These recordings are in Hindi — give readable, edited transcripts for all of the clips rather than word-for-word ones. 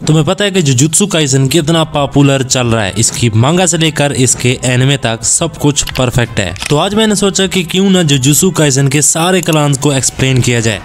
तुम्हें पता है कि जुजुत्सु काइसन कितना पॉपुलर चल रहा है, इसकी मांगा से लेकर इसके एनिमे तक सब कुछ परफेक्ट है। तो आज मैंने सोचा कि क्यों ना जुजुत्सु काइसन के सारे क्लान्स को एक्सप्लेन किया जाए।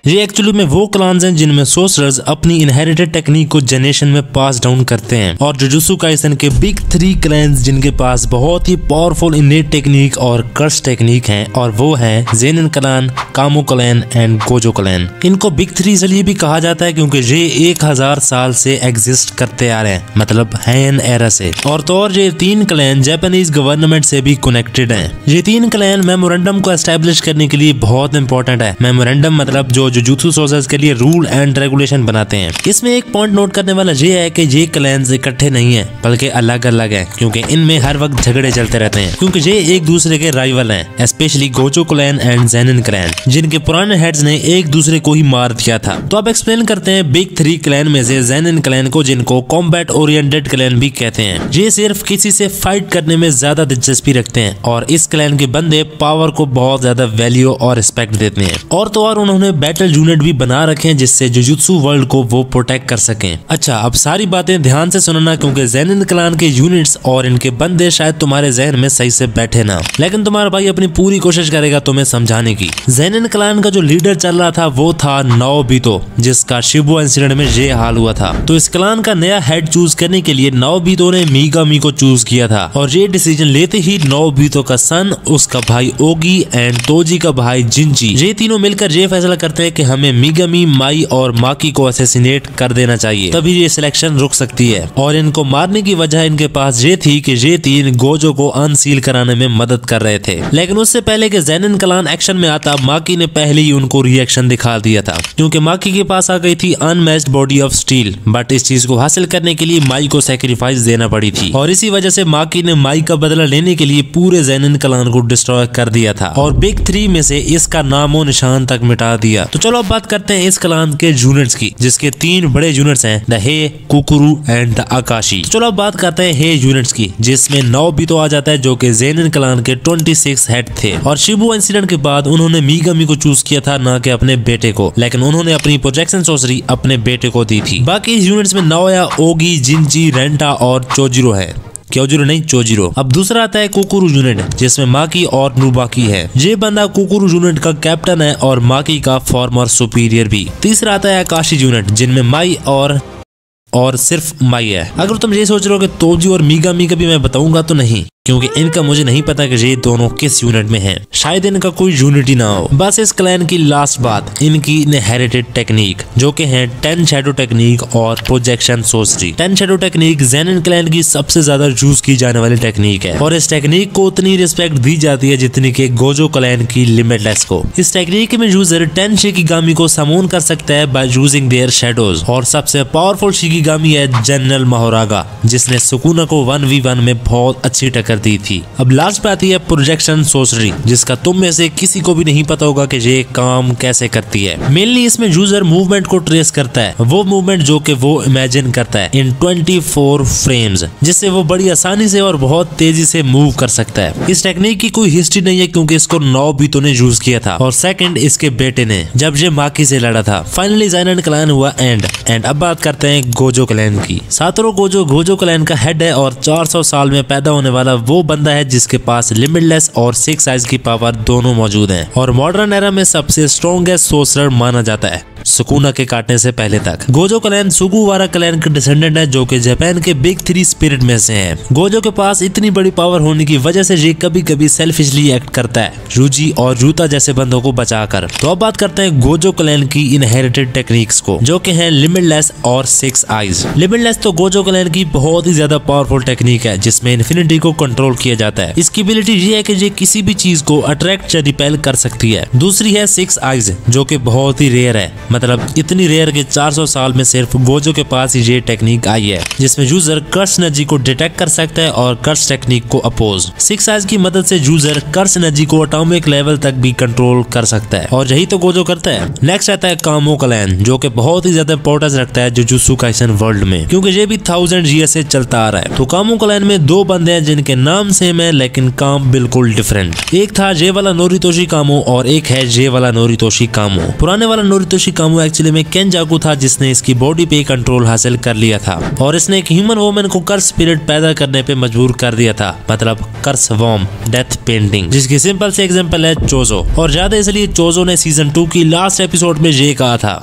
ये एक्चुअली में वो क्लान्स हैं जिनमें सोर्सरर्स अपनी इनहेरिटेड टेक्निक को जनरेशन में पास डाउन करते हैं, और जुजुत्सु काइसन के बिग 3 क्लैंस जिनके पास बहुत ही पावरफुल इनेट टेक्निक और कर्स टेक्निक हैं, और वो हैं ज़ेनिन क्लैन, कामो क्लैन एंड गोजो क्लैन। इनको बिग 3 इसलिए भी कहा जाता है क्योंकि ये 1000 साल से एग्जिस्ट करते आ रहे हैं, मतलब हैन एरा से। और तो और ये 3 क्लैन जापानीज गवर्नमेंट से भी कनेक्टेड हैं। ये 3 क्लैन मेमोरेंडम को एस्टेब्लिश करने के लिए बहुत इंपॉर्टेंट है। मेमोरेंडम मतलब जो जुजुत्सु सोल्जर्स के लिए रूल एंड रेगुलेशन बनाते हैं। इसमें एक पॉइंट नोट करने वाला ये है कि ये क्लैन्स इकट्ठे नहीं है बल्कि अलग अलग हैं, क्योंकि इनमें हर वक्त झगड़े चलते रहते हैं, क्योंकि ये एक दूसरे के राइवल हैं, specially Gojo clan and Zenin clan, जिनके पुराने हेड्स ने एक दूसरे को ही मार दिया था। तो अब एक्सप्लेन करते हैं बिग 3 क्लैन में से ज़ेनिन क्लैन को, जिनको कॉम्बैट ओरिएंटेड क्लैन भी कहते हैं। ये सिर्फ किसी से फाइट करने में ज्यादा दिलचस्पी रखते हैं, और इस क्लैन के बंदे पावर को बहुत ज्यादा वैल्यू और रिस्पेक्ट देते हैं। और तो और उन्होंने बैटल यूनिट भी बना रखे हैं जिससे जुजुत्सु वर्ल्ड को वो प्रोटेक्ट कर सकें। अच्छा, अब सारी बातें ध्यान से सुनना, क्योंकि ज़ेनिन क्लैन के यूनिट्स और इनके बंदे शायद तुम्हारे जहन में सही से बैठे ना, लेकिन तुम्हारा भाई अपनी पूरी कोशिश करेगा तुम्हें समझाने की। ज़ेनिन क्लैन का जो लीडर चल रहा था वो था नाओबितो, जिसका शिबुया इंसिडेंट में ये हाल हुआ था। तो इस क्लैन का नया हेड चूज करने के लिए नाओबितो ने मीगामी को चूज किया था, और ये डिसीजन लेते ही नाओबितो का सन, उसका भाई ओगी एंड तोजी का भाई जिंजी, ये तीनों मिलकर ये फैसला करते हैं कि हमें मीगामी, माई और माकी को असैसिनेट कर देना चाहिए, तभी ये सिलेक्शन रुक सकती है। और इनको मारने की वजह इनके पास ये थी कि ये 3 गोजो को अनसील कराने में मदद कर रहे थे। लेकिन उससे पहले कि ज़ेनिन क्लैन एक्शन में आता, माकी ने पहले ही उनको रिएक्शन दिखा दिया था, क्योंकि माकी के पास आ गई थी unmatched body of steel. But इस चीज को हासिल करने के लिए माई को सैक्रिफाइस देना पड़ी थी, और इसी वजह से माकी ने माई का बदला लेने के लिए पूरे ज़ेनिन क्लैन को डिस्ट्रॉय कर दिया था, और बिग 3 में से इसका नामो निशान तक मिटा दिया। तो चलो अब बात करते हैं इस क्लैन के यूनिट्स की, जिसके 3 बड़े यूनिट्स हैं, द हे, कुकुरु एंड द आकाशी। चलो अब बात करते हैं हे यूनिट्स की, जिसमें नाओबितो आ जाता है, जो कि ज़ेनिन क्लैन के 26 हेड थे। और शिबुया इंसिडेंट के बाद उन्होंने मीगामी को चूज किया था, ना कि अपने बेटे को, लेकिन उन्होंने अपनी प्रोजेक्शन सोर्सरी अपने बेटे को दी थी। बाकी इस यूनिट्स में नाओया, ओगी, जिंजी, रेंटा और चोजिरो है। क्योजिरो नहीं, चोजिरो। अब दूसरा आता है कुकुरु यूनिट, जिसमें माकी और नुबाकी है। ये बंदा कुकुरु यूनिट का कैप्टन है और माकी का फॉर्मर सुपीरियर भी। तीसरा आता है आकाशी यूनिट, जिनमें माई और सिर्फ माई है। अगर तुम ये सोच रहे हो कि तोजी और मीगामी का भी मैं बताऊंगा, तो नहीं, क्योंकि इनका मुझे नहीं पता कि ये दोनों किस यूनिट में हैं। शायद इनका कोई यूनिट ही ना हो। बस इस क्लैन की लास्ट बात, इनकी इनहेरिटेड टेक्निक, जो कि है 10 शैडो टेक्निक और projection sorcery. 10 shadow technique Zenin clan की सबसे ज्यादा यूज की जाने वाली टेक्निक है, और इस टेक्निक को उतनी रिस्पेक्ट दी जाती है जितनी कि गोजो क्लैन की लिमिटलेस को। इस टेक्निक में यूजर 10 शिकिगामी को समून कर सकता है बाय यूजिंग देयर शैडोज, और सबसे पावरफुल शिकिगामी है जनरल माहोरागा, जिसने सुकुना को 1v1 में बहुत अच्छी टक्कर दी थी। अब लास्ट पे आती है प्रोजेक्शन सोर्सरी, जिसका तुम में से किसी को भी नहीं पता होगा कि ये काम कैसे करती है। मेनली इसमें यूजर मूवमेंट को ट्रेस करता है, वो मूवमेंट जो कि वो इमेजिन करता है इन 24 फ्रेम्स, जिससे वो बड़ी आसानी से और बहुत तेजी से मूव कर सकता है। इस टेक्निक की कोई हिस्ट्री नहीं है, क्योंकि इसको नाओबितो ने यूज किया था, और सेकंड इसके बेटे ने, जब ये माकी से लड़ा था। फाइनली ज़ेनिन क्लैन हुआ एंड अब बात करते हैं गोजो क्लैन की। सातोरो गोजो क्लैन का हेड है, और 400 साल में पैदा होने वाला वो बंदा है जिसके पास लिमिटलेस और 6 आइज की पावर दोनों मौजूद हैं, और मॉडर्न एरा में सबसे स्ट्रॉन्गेस्ट सोर्सरर माना जाता है सुकुना के काटने से पहले तक। गोजो क्लैन सुगुवारा क्लैन के डिसेंडेंट है, जो कि जापान के बिग 3 स्पिरिट में से है। गोजो के पास इतनी बड़ी पावर होने की वजह से ये कभी कभी सेल्फिशली एक्ट करता है, रूजी और जूता जैसे बंदों को बचाकर। तो अब बात करते हैं गोजो क्लैन की इनहेरिटेड टेक्निक्स को, जो कि है लिमिटलेस और 6 आइज। लिमिटलेस तो गोजो क्लैन की बहुत ही ज्यादा पावरफुल टेक्निक है, जिसमें इन्फिनिटी को कंट्रोल किया जाता है। इसकी एबिलिटी ये है कि ये किसी भी चीज को अट्रैक्ट या रिपेल कर सकती है। दूसरी है 6 आइज, जो कि बहुत ही रेयर है, मतलब इतनी रेयर के 400 साल में सिर्फ गोजो के पास ही ये टेक्निक आई है जिसमें यूजर कर्स एनर्जी को डिटेक्ट कर सकता है और कर्स टेक्निक को अपोज। 6 आइज की मदद से यूजर कर्स एनर्जी को एटॉमिक लेवल तक भी कंट्रोल कर सकता है और यही तो गोजो करता है। नेक्स्ट आता है कामो क्लैन, जो कि बहुत ही ज्यादा इंपॉर्टेंस रखता है जुजुत्सु काइसन वर्ल्ड में, क्योंकि ये भी 1000 ईयर से चलता आ रहा है। तो कामो क्लैन में 2 बंदे हैं जिनके नाम सेम है लेकिन काम बिल्कुल डिफरेंट। एक था जे वाला नोरितोशी कामो और एक है जे वाला नोरितोशी कामो। पुराने वाला नोरितोशी कामो एक्चुअली में केनजाकू था जिसने इसकी बॉडी पे कंट्रोल हासिल कर लिया था और इसने एक ह्यूमन वुमन को कर्स स्पिरिट पैदा करने पे मजबूर कर दिया था, मतलब कर्स वॉर्म डेथ पेंटिंग, जिसकी सिंपल से एग्जांपल है चोजो। और ज्यादा इसलिए चोजो ने सीजन 2 की लास्ट एपिसोड में ये कहा था।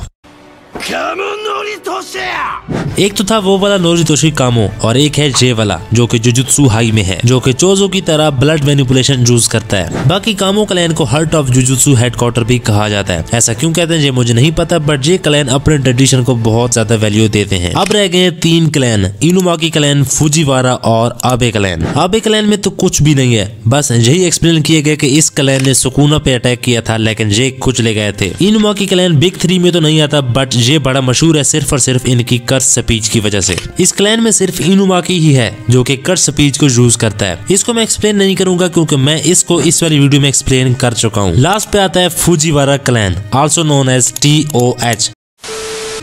एक तो था वो वाला नोरितोशी कामो और एक है जे वाला जो कि जुजुत्सु हाई में है, जो कि चोजो की तरह ब्लड मैनिपुलेशन यूज करता है। बाकी कामो क्लैन को हर्ट ऑफ जुजुत्सु हेडक्वार्टर भी कहा जाता है। ऐसा क्यों कहते हैं ये मुझे नहीं पता, बट ये क्लैन अपने ट्रेडिशन को बहुत ज्यादा वैल्यू देते हैं। अब रह गए 3 क्लैन, इनुमाकी क्लैन, फुजीवारा और आबे क्लैन। आबे क्लैन में तो कुछ भी नहीं है, बस यही एक्सप्लेन किया गया कि इस क्लैन ने सुकुना पे अटैक किया था लेकिन ये कुचले गए थे। इनुमाकी क्लैन बिग 3 में तो नहीं आता, बट ये बड़ा मशहूर है सिर्फ और सिर्फ इनकी कर्स स्पीच की वजह से। इस क्लैन में सिर्फ इनुमाकी ही है जो कि कर्स स्पीच को यूज करता है। इसको मैं एक्सप्लेन नहीं करूंगा क्योंकि मैं इसको इस वाली वीडियो में एक्सप्लेन कर चुका हूँ। लास्ट पे आता है Fujiwara clan, also known as TOH,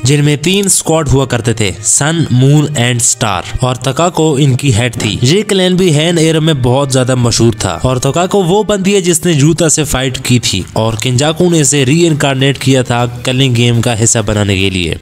जिनमें 3 स्क्वाड हुआ करते थे, सन, मून एंड स्टार, और तकाको इनकी हेड थी। ये क्लैन भी हैन एरा में बहुत ज्यादा मशहूर था और तकाको वो बंदी है जिसने यूता से फाइट की थी और केनजाकू ने इसे री इनकारनेट किया था कलिंग गेम का हिस्सा बनाने के लिए।